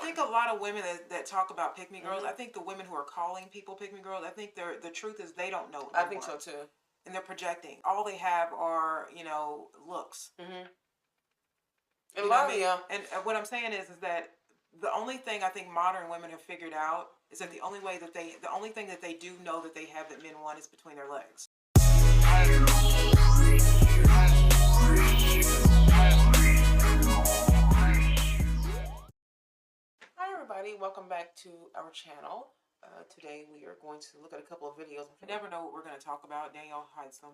think a lot of women that talk about pick-me girls, I think the women who are calling people pick-me girls, I think the truth is they don't know what they I think want. so too. And they're projecting. All they have are, looks. And a lot of And what I'm saying is that the only thing I think modern women have figured out is that the only thing that they do know that they have that men want is between their legs. Hi everybody, welcome back to our channel. Today we are going to look at a couple of videos. I never know what we're going to talk about. Danielle hides them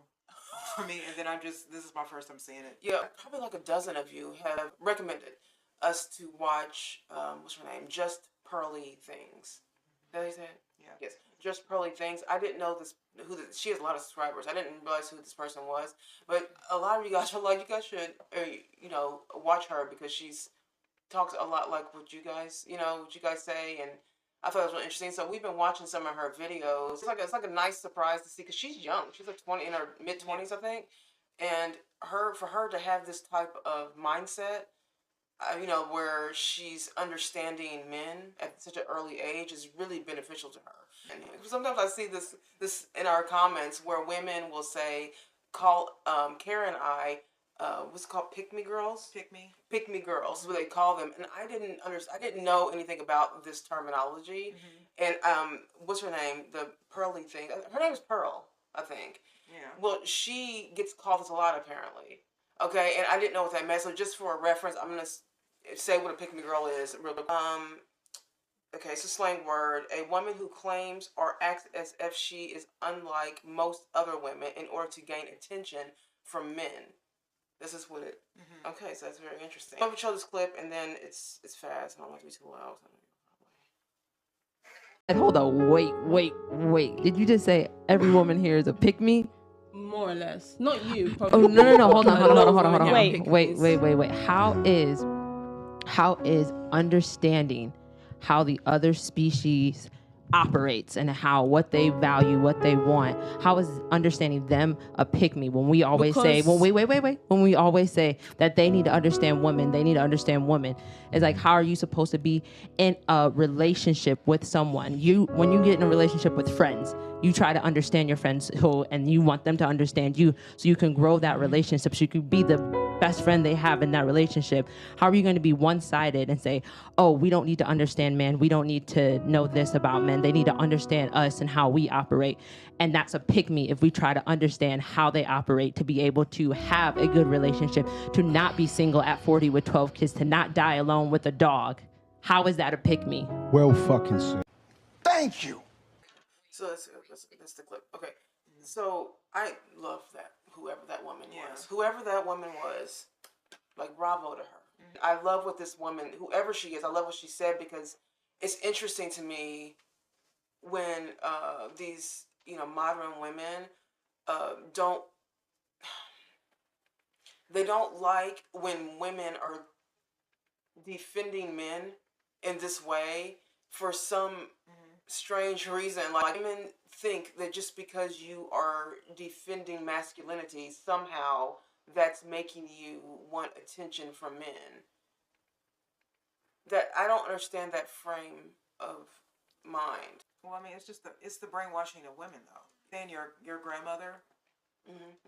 for me, and then this is my first time seeing it. Yeah, probably like a dozen of you have recommended us to watch, what's her name? Just Pearly Things. Is that what you said? Yeah. Yes, Just Pearly Things. I didn't know she has a lot of subscribers. I didn't realize who this person was, but a lot of you guys are like, you guys should, watch her because she's talks a lot like what you guys say, and I thought it was really interesting. So we've been watching some of her videos. It's like a nice surprise to see because she's young. She's like 20 in her mid-20s, I think. And for her to have this type of mindset, where she's understanding men at such an early age is really beneficial to her. And sometimes I see this in our comments where women will say, call Kara and I, what's it called, pick me girls? Pick me girls, what they call them. And I didn't know anything about this terminology. And what's her name? The Pearly thing. Her name is Pearl, I think. Yeah. Well, she gets called this a lot apparently. Okay, and I didn't know what that meant. So just for a reference, I'm gonna say what a pick me girl is. Okay, it's a slang word. A woman who claims or acts as if she is unlike most other women in order to gain attention from men. This is what it. Okay, so that's very interesting. I'm gonna show this clip, and then it's fast. I don't want it to be too loud. Hold on, wait. Did you just say every woman here is a pick-me? More or less. Not you. Oh, no. Hold on. Wait. How is understanding how the other species operates and what they value, what they want, how is understanding them a pick-me when we always say, well, wait, when we always say that they need to understand women, it's like, how are you supposed to be in a relationship with someone? When you get in a relationship with friends, you try to understand your friends and you want them to understand you so you can grow that relationship, so you can be the best friend they have in that relationship. How are you going to be one-sided and say, oh, we don't need to understand men, we don't need to know this about men, they need to understand us and how we operate? And that's a pick-me if we try to understand how they operate, to be able to have a good relationship, to not be single at 40 with 12 kids, to not die alone with a dog. How is that a pick-me? Well fucking said. Thank you. So that's the clip. Okay, so I love that whoever that woman was, like, bravo to her. I love what this woman, whoever she is, I love what she said, because it's interesting to me when these modern women don't like when women are defending men in this way for some strange reason. Like, women think that just because you are defending masculinity, somehow that's making you want attention from men. That I don't understand that frame of mind. I mean, it's the brainwashing of women, though. Then your grandmother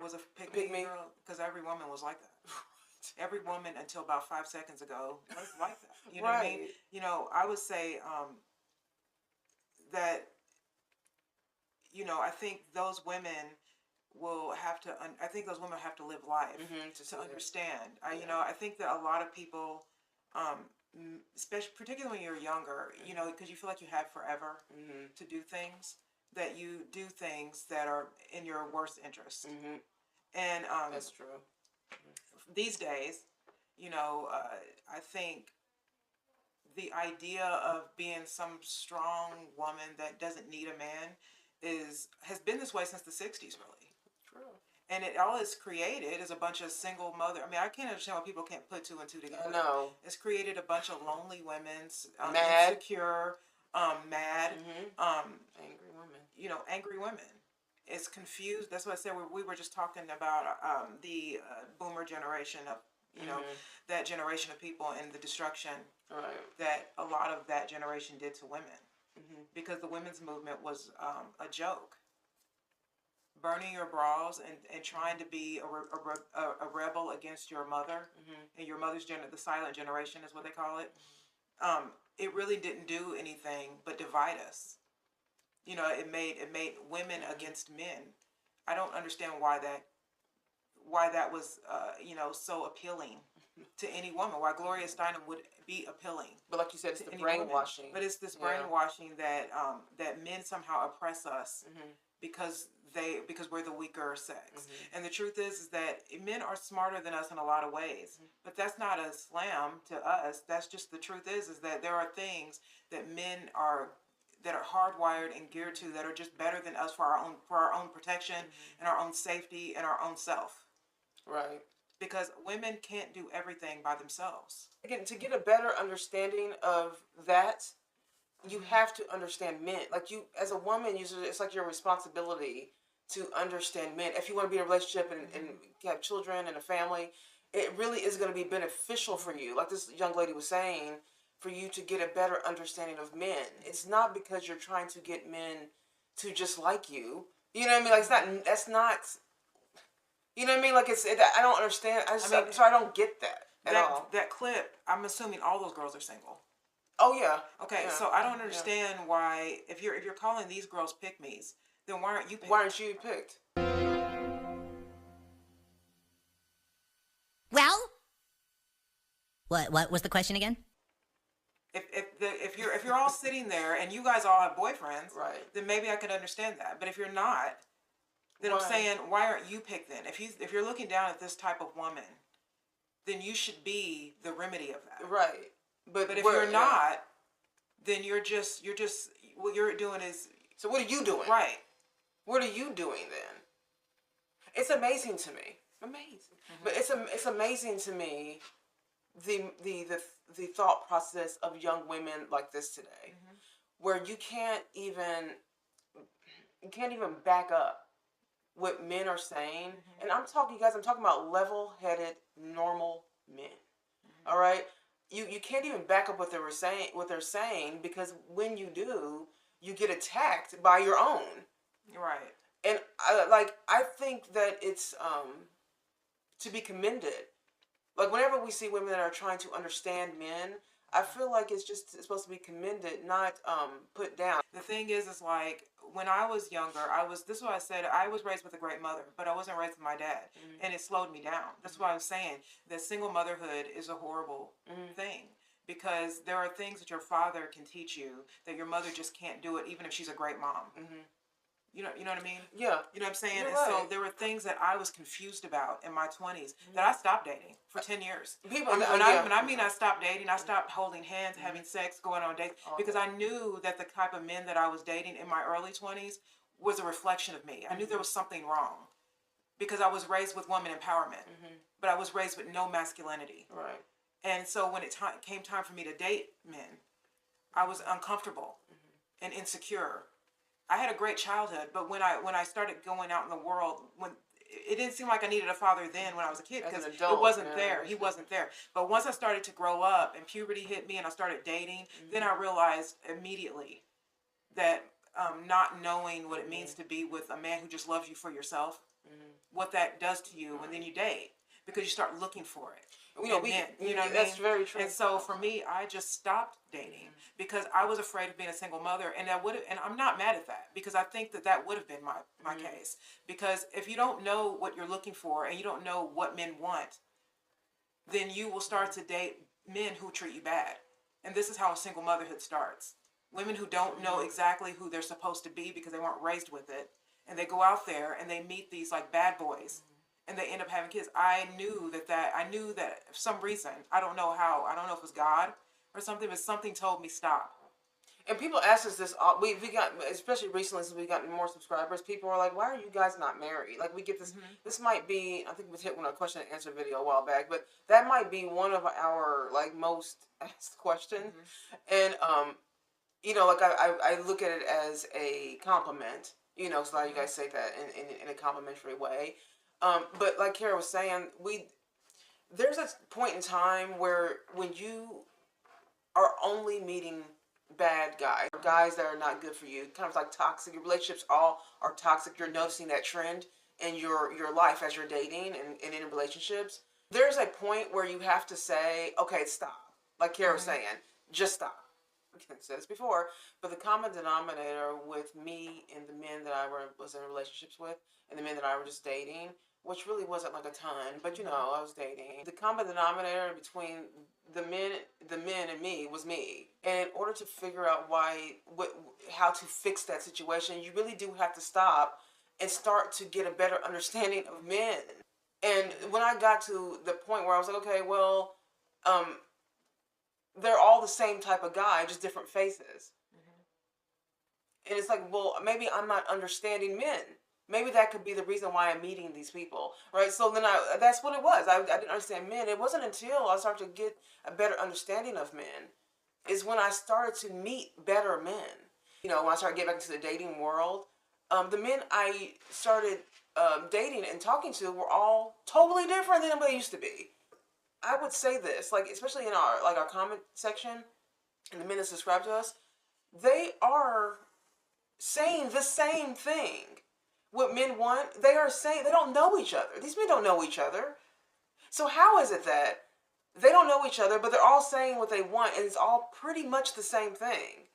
was a pick-me girl, because every woman was like that. Every woman until about 5 seconds ago was like that. You know what I mean? I would say that, I think those women will have to. I think those women have to live life to understand. I think that a lot of people, especially particularly when you're younger, because you feel like you have forever to do things, that you do things that are in your worst interest. And that's true. These days, I think the idea of being some strong woman that doesn't need a man has been this way since the 60s, really. True. And all it's created is a bunch of single mother. I mean, I can't understand why people can't put two and two together. No. It's created a bunch of lonely women, mad, insecure, mad, angry women. Angry women. It's confused. That's what I said. We were just talking about the boomer generation of, that generation of people and the destruction that a lot of that generation did to women, because the women's movement was a joke. Burning your bras and trying to be a rebel against your mother and your mother's the silent generation is what they call it. It really didn't do anything but divide us. You know, it made women against men. I don't understand why that was so appealing to any woman. Why Gloria Steinem would be appealing. But like you said, it's the Woman. brainwashing. But it's this brainwashing that men somehow oppress us because we're the weaker sex. And the truth is that men are smarter than us in a lot of ways. But that's not a slam to us. That's just the truth is that there are things that men are hardwired and geared to that are just better than us for our own protection and our own safety and our own self. Right. Because women can't do everything by themselves. Again, to get a better understanding of that, you have to understand men. Like you, as a woman, it's like your responsibility to understand men. If you want to be in a relationship and have children and a family, it really is going to be beneficial for you. Like this young lady was saying, for you to get a better understanding of men. It's not because you're trying to get men to just like you. You know what I mean? Like that's not. You know what I mean? Like I don't understand. So I don't get that at all. That clip, I'm assuming all those girls are single. Oh yeah. Okay, yeah. so I don't understand why if you're calling these girls pick-me's, then why aren't you picked? Why aren't you picked? Well, what was the question again? If you're all sitting there and you guys all have boyfriends, right? Then maybe I could understand that. But if you're not, then I'm saying, why aren't you picked then? If you're looking down at this type of woman, then you should be the remedy of that. Right. But if you're not, then you're just what you're doing is. So what are you doing? Right. What are you doing then? It's amazing to me. But it's amazing to me the thought process of young women like this today, where you can't even back up what men are saying. And I'm talking about level-headed, normal men. All right? You can't even back up what they're saying, because when you do, you get attacked by your own. Right. And I think that it's to be commended. Like whenever we see women that are trying to understand men, I feel like it's supposed to be commended, not put down. The thing is like when I was younger, this is what I said, I was raised with a great mother, but I wasn't raised with my dad, and it slowed me down. That's why I'm saying that single motherhood is a horrible thing, because there are things that your father can teach you that your mother just can't do it, even if she's a great mom. You know what I mean? Yeah. You know what I'm saying? You're and right. so there were things that I was confused about in my 20s that I stopped dating for 10 years. When I stopped dating, I stopped holding hands, having sex, going on dates, because I knew that the type of men that I was dating in my early 20s was a reflection of me. I knew there was something wrong, because I was raised with woman empowerment, but I was raised with no masculinity. Right. And so when it came time for me to date men, I was uncomfortable and insecure. I had a great childhood, but when I started going out in the world, when it didn't seem like I needed a father then when I was a kid, because it wasn't there. He wasn't there. But once I started to grow up and puberty hit me and I started dating, then I realized immediately that not knowing what it means to be with a man who just loves you for yourself, what that does to you when then you date, because you start looking for it. You know what I mean? That's very true. And so for me, I just stopped dating because I was afraid of being a single mother, and I'm not mad at that, because I think that would have been my case. Because if you don't know what you're looking for and you don't know what men want, then you will start to date men who treat you bad. And this is how a single motherhood starts. Women who don't know exactly who they're supposed to be because they weren't raised with it, and they go out there and they meet these like bad boys, and they end up having kids. I knew that for some reason, I don't know how, I don't know if it was God or something, but something told me stop. And people ask us this, we got, especially recently since we got more subscribers, people are like, why are you guys not married? Like we get this, this might be, I think we hit one a question and answer video a while back, but that might be one of our like most asked questions. And, you know, like I look at it as a compliment, you know, so a lot of you guys say that in a complimentary way. But like Kara was saying, there's a point in time where when you are only meeting bad guys, or guys that are not good for you. Kind of like toxic. Your relationships all are toxic. You're noticing that trend in your life as you're dating and in relationships. There's a point where you have to say, okay, stop. Like Kara was saying, just stop. I've said this before, but the common denominator with me and the men that I was in relationships with, and the men that I were just dating, which really wasn't like a ton, but you know, I was dating. The common denominator between the men and me was me. And in order to figure out how to fix that situation, you really do have to stop and start to get a better understanding of men. And when I got to the point where I was like, okay, well, they're all the same type of guy, just different faces. And it's like, well, maybe I'm not understanding men. Maybe that could be the reason why I'm meeting these people, right? So then that's what it was. I didn't understand men. It wasn't until I started to get a better understanding of men is when I started to meet better men. You know, when I started getting back into the dating world, the men I started dating and talking to were all totally different than they used to be. I would say this, like, especially in our comment section, and the men that subscribe to us, they are saying the same thing. What men want, they are saying, they don't know each other. These men don't know each other. So how is it that they don't know each other, but they're all saying what they want, and it's all pretty much the same thing?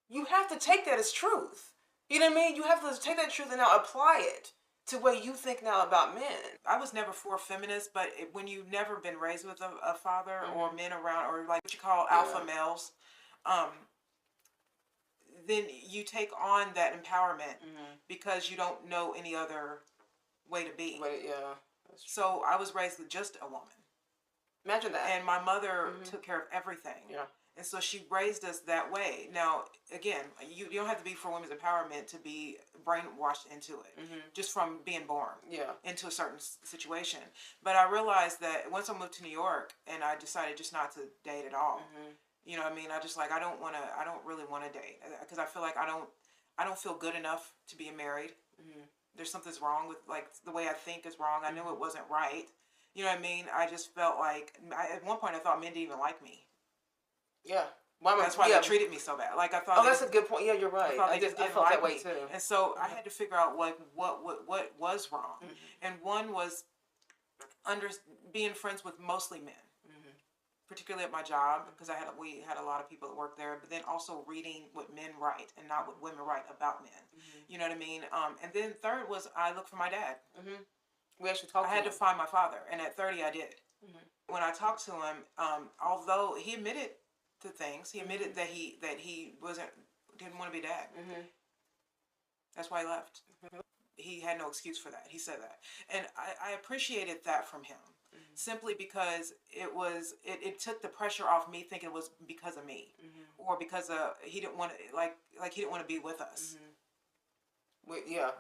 You have to take that as truth. You know what I mean? You have to take that truth and now apply it to what you think now about men. I was never for feminist, but when you've never been raised with a father or men around, or like what you call alpha males, then you take on that empowerment because you don't know any other way to be. So I was raised with just a woman. Imagine that. And my mother took care of everything. Yeah. And so she raised us that way. Now, again, you don't have to be for women's empowerment to be brainwashed into it, just from being born into a certain situation. But I realized that once I moved to New York and I decided just not to date at all, you know what I mean? I don't really want to date because I feel like I don't feel good enough to be married. There's something's wrong with, like, the way I think is wrong. I knew it wasn't right. You know what I mean? I just felt like, at one point I thought men didn't even like me. Yeah. That's why they treated me so bad. Like, I thought. Oh, that's a good point. Yeah, you're right. I felt that way too. And so I had to figure out what was wrong. And one was being friends with mostly men, particularly at my job, because we had a lot of people that worked there. But then also reading what men write and not what women write about men. You know what I mean? And then third was I looked for my dad. We actually talked. I had to find my father, and at 30 I did. When I talked to him, although he admitted to things, he admitted that he didn't want to be dad. That's why he left. He had no excuse for that. He said that, and I appreciated that from him, simply because it took the pressure off me thinking it was because of me, or because he didn't want to like he didn't want to be with us. Yeah,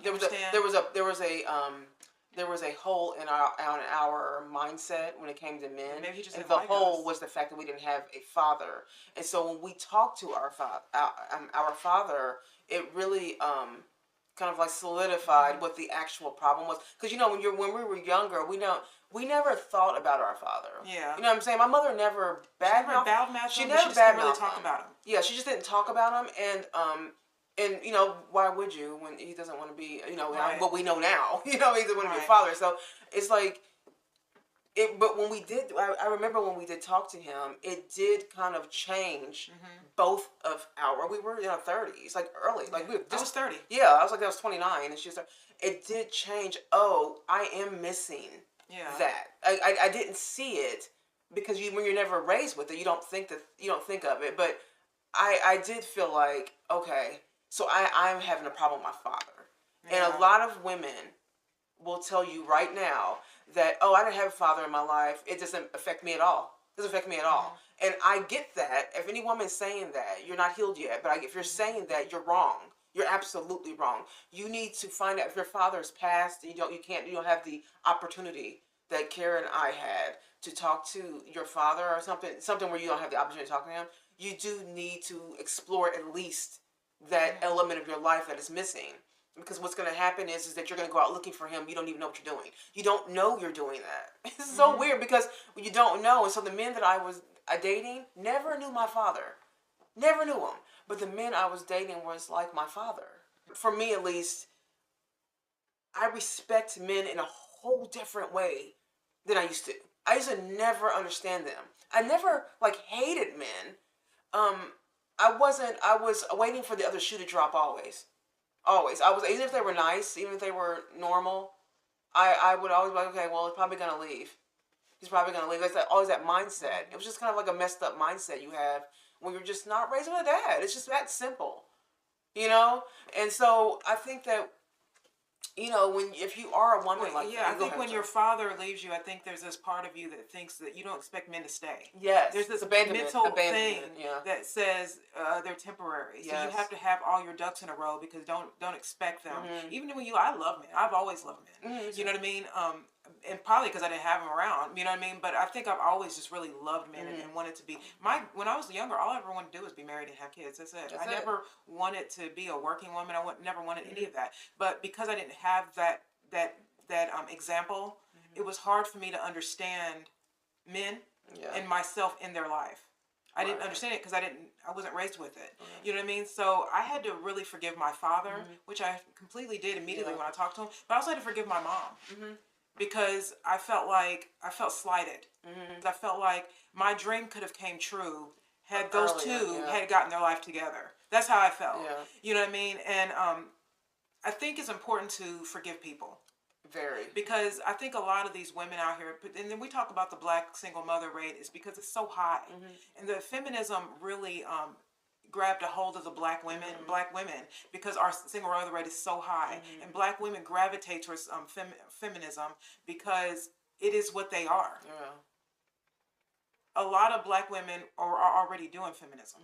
there was a hole in our mindset when it came to men. Maybe he just and didn't the like hole us. was the fact that we didn't have a father. And so when we talked to our father, it really kind of like solidified what the actual problem was. Because you know, when we were younger, we never thought about our father. Yeah. You know what I'm saying? My mother never badmouthed him. She never really talked about him. Yeah, she just didn't talk about him, and you know, why would you when he doesn't want to be, you know, what we know now, you know, he doesn't want to be a father. So it's like, but when we did, I remember when we did talk to him, it did kind of change both of we were in our 30s, like early, like we were I was 30. Yeah, I was like, I was 29, and she was like, it did change. Oh, I am missing that. I didn't see it because when you're never raised with it, you don't think of it. But I did feel like, okay, so I'm having a problem with my father. Yeah. And a lot of women will tell you right now that, oh, I didn't have a father in my life. It doesn't affect me at all. It doesn't affect me at all. And I get that. If any woman's saying that, you're not healed yet. But if you're saying that, you're wrong. You're absolutely wrong. You need to find out if your father's passed. You don't have the opportunity that Kara and I had to talk to your father or something where you don't have the opportunity to talk to him. You do need to explore at least that element of your life that is missing. Because what's going to happen is that you're going to go out looking for him. You don't even know what you're doing. You don't know you're doing that. It's so weird because you don't know. And so the men that I was dating, never knew my father. Never knew him. But the men I was dating was like my father. For me, at least, I respect men in a whole different way than I used to. I used to never understand them. I never, like, hated men. I was waiting for the other shoe to drop always. Always. Even if they were nice, even if they were normal, I would always be like, okay, well, he's probably going to leave. He's probably going to leave. There's always that mindset. It was just kind of like a messed up mindset you have when you're just not raised with a dad. It's just that simple, you know? And so I think that, you know, if you are a woman like that. I think when your father leaves you, I think there's this part of you that thinks that you don't expect men to stay. Yes. There's this abandonment thing yeah. that says they're temporary. So Yes. you have to have all your ducks in a row because don't expect them. Mm-hmm. Even when I love men. I've always loved men. Mm-hmm. You know what I mean? And probably because I didn't have them around, you know what I mean? But I think I've always just really loved men and wanted to be when I was younger, all I ever wanted to do was be married and have kids. That's it. I never wanted to be a working woman. Never wanted any of that. But because I didn't have that example, it was hard for me to understand men and myself in their life. I didn't understand it because I wasn't raised with it. You know what I mean? So I had to really forgive my father, which I completely did immediately when I talked to him. But I also had to forgive my mom. Because I felt slighted. I felt like my dream could have came true had those two had gotten their life together. That's how I felt. Yeah. You know what I mean? And I think it's important to forgive people. Very. Because I think a lot of these women out here, and then we talk about the black single mother rate, is because it's so high. And the feminism really grabbed a hold of the black women, because our single mother rate is so high, and black women gravitate towards feminism because it is what they are. Yeah. A lot of black women are already doing feminism.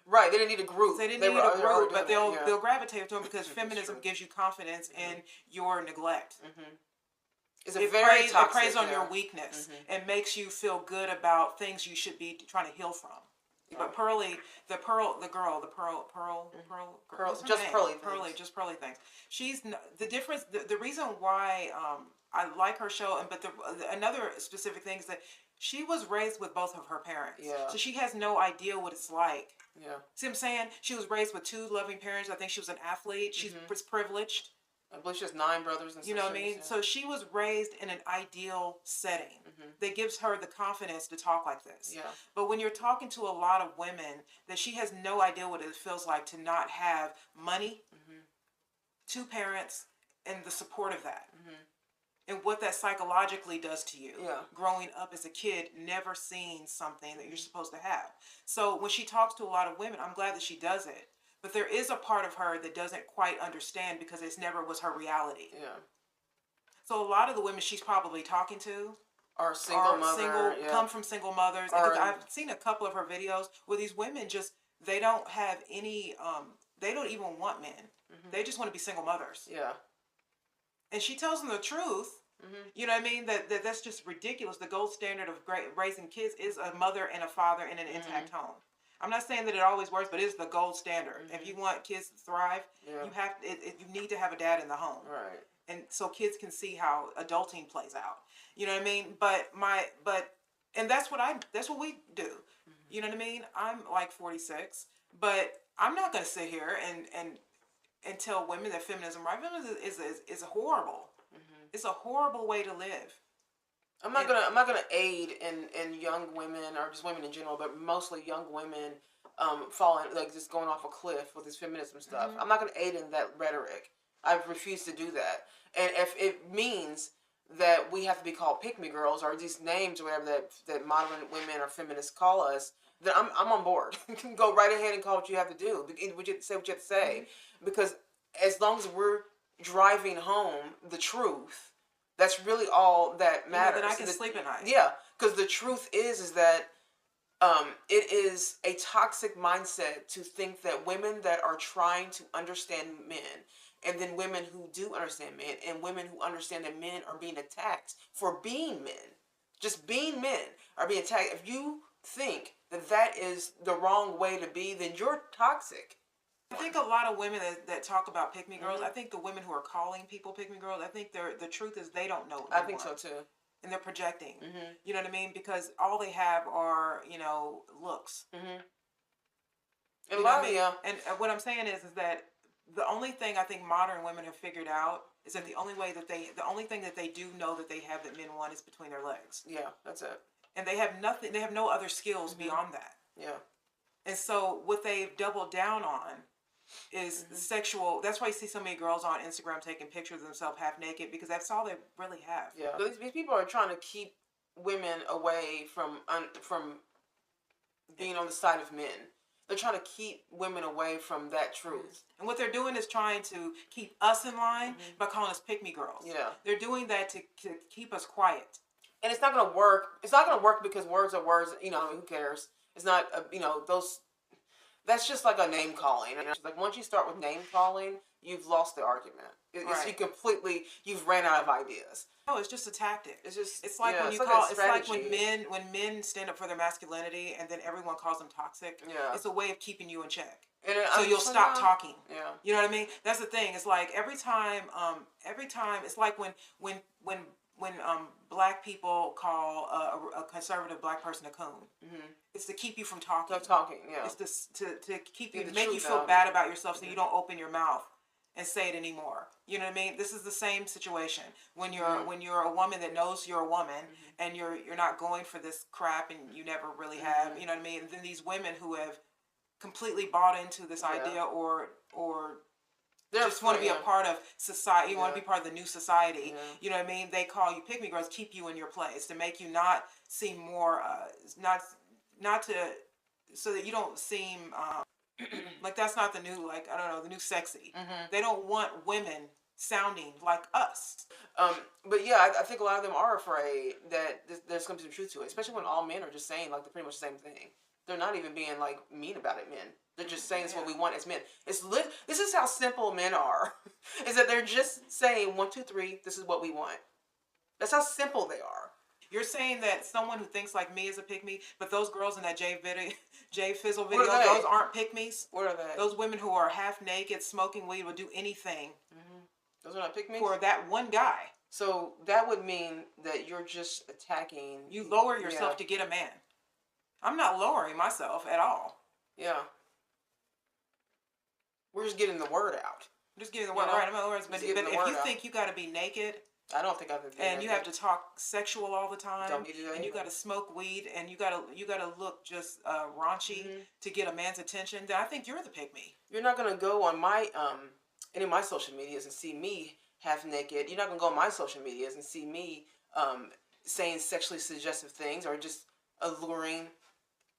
Right, they didn't need a group. They didn't need a group, but they'll gravitate to them because feminism gives you confidence in your neglect. It's a very toxic. It preys on your weakness and makes you feel good about things you should be trying to heal from. But Pearly, the Pearl things. She's the difference. The reason why I like her show, but another specific thing is that she was raised with both of her parents. Yeah. So she has no idea what it's like. Yeah. See what I'm saying? She was raised with two loving parents. I think she was an athlete. She was privileged. I believe she has 9 brothers and sisters. You know what I mean? Yeah. So she was raised in an ideal setting that gives her the confidence to talk like this. Yeah. But when you're talking to a lot of women, that she has no idea what it feels like to not have money, 2 parents, and the support of that. And what that psychologically does to you. Yeah. Growing up as a kid, never seeing something that you're supposed to have. So when she talks to a lot of women, I'm glad that she does it. But there is a part of her that doesn't quite understand because it never was her reality. Yeah. So a lot of the women she's probably talking to are single, come from single mothers. Because I've seen a couple of her videos where these women they don't have any, they don't even want men. They just want to be single mothers. Yeah. And she tells them the truth. You know what I mean? That's just ridiculous. The gold standard of raising kids is a mother and a father in an intact home. I'm not saying that it always works, but it's the gold standard. If you want kids to thrive, you need to have a dad in the home. Right. And so kids can see how adulting plays out. You know what I mean? And that's what we do. You know what I mean? I'm like 46, but I'm not going to sit here and tell women that feminism is horrible. It's a horrible way to live. I'm not gonna aid in young women or just women in general, but mostly young women falling, like just going off a cliff with this feminism stuff. I'm not gonna aid in that rhetoric. I refuse to do that. And if it means that we have to be called pick-me girls or these names or whatever that modern women or feminists call us, then I'm on board. You can go right ahead and call what you have to do. Say what you have to say. Because as long as we're driving home the truth, that's really all that matters. Then I can sleep at night. Yeah, because the truth is that it is a toxic mindset to think that women that are trying to understand men, and then women who do understand men, and women who understand that men are being attacked for being men, just being men, are being attacked. If you think that is the wrong way to be, then you're toxic. I think a lot of women that talk about pick-me girls, I think the women who are calling people pick-me girls, I think the truth is they don't know what they want. So too. and they're projecting. You know what I mean? Because all they have are, you know, looks. And a lot of And what I'm saying is that the only thing I think modern women have figured out is that the only thing that they do know that they have that men want is between their legs. Yeah, that's it. And they have nothing. They have no other skills beyond that. Yeah. And so what they've doubled down on is sexual. That's why you see so many girls on Instagram taking pictures of themselves half naked, because that's all they really have. Yeah. These people are trying to keep women away from being on the side of men. They're trying to keep women away from that truth. And what they're doing is trying to keep us in line by calling us pick-me girls. Yeah. They're doing that to keep us quiet. And it's not going to work. It's not going to work because words are words. You know, who cares? It's not, you know, that's just like a name calling. Like once you start with name calling, you've lost the argument. You've ran out of ideas. No, it's just a tactic. It's like when men stand up for their masculinity and then everyone calls them toxic. Yeah. It's a way of keeping you in check. So you'll stop talking. Yeah. You know what I mean? That's the thing. It's like every time it's like when black people call a conservative black person a coon. It's to keep you from talking. Yeah. It's to keep you, make you feel bad about yourself so you don't open your mouth and say it anymore. You know what I mean? This is the same situation when you're a woman that knows you're a woman and you're not going for this crap and you never really have. You know what I mean? And then these women who have completely bought into this idea or just want to be a part of society. You want to be part of the new society. Yeah. You know what I mean? They call you pick-me girls, keep you in your place to make you not seem more, so that you don't seem like that's not the new, like, I don't know, the new sexy. They don't want women sounding like us. But yeah, I think a lot of them are afraid that there's going to be some truth to it, especially when all men are just saying like pretty much the same thing. They're not even being like mean about it, men. They're just saying it's what we want as men. This is how simple men are. Is that they're just saying 1, 2, 3. This is what we want. That's how simple they are. You're saying that someone who thinks like me is a pick-me, but those girls in that Jay Fizzle video, those aren't pick-me's. What are they? Those women who are half naked, smoking weed, would do anything. Those are not pick-me's? For that one guy. So that would mean that you're just attacking. You lower yourself to get a man. I'm not lowering myself at all. Yeah. We're just getting the word out. Just getting the word right. But if you think you got to be naked, I don't think I've been. And you have to talk sexual all the time. Don't need to do that. And you got to smoke weed, and you got to look just raunchy to get a man's attention. Then I think you're the pick-me. You're not gonna go on my any of my social medias and see me half naked. You're not gonna go on my social medias and see me saying sexually suggestive things or just alluring.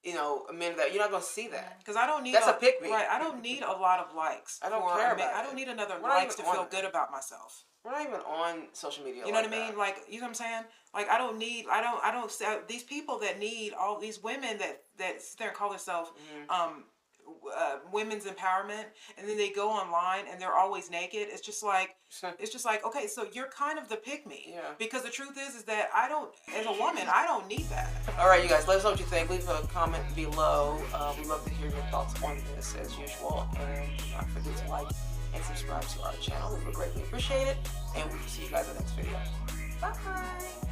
You know, men that you're not gonna see that because I don't need a pick-me. Right, I don't need a lot of likes. I don't care about I don't need another likes to feel good about myself. We're not even on social media. You know what I mean? Like, you know what I'm saying? Like, I don't these people that need all these women that sit there and call themselves women's empowerment, and then they go online and they're always naked. It's just like okay, so you're kind of the pick-me. Yeah. Because the truth is that as a woman, I don't need that. All right, you guys, let us know what you think. Leave a comment below. We'd love to hear your thoughts on this as usual, and do not forget to like and subscribe to our channel. We would greatly appreciate it, and we will see you guys in the next video. Bye.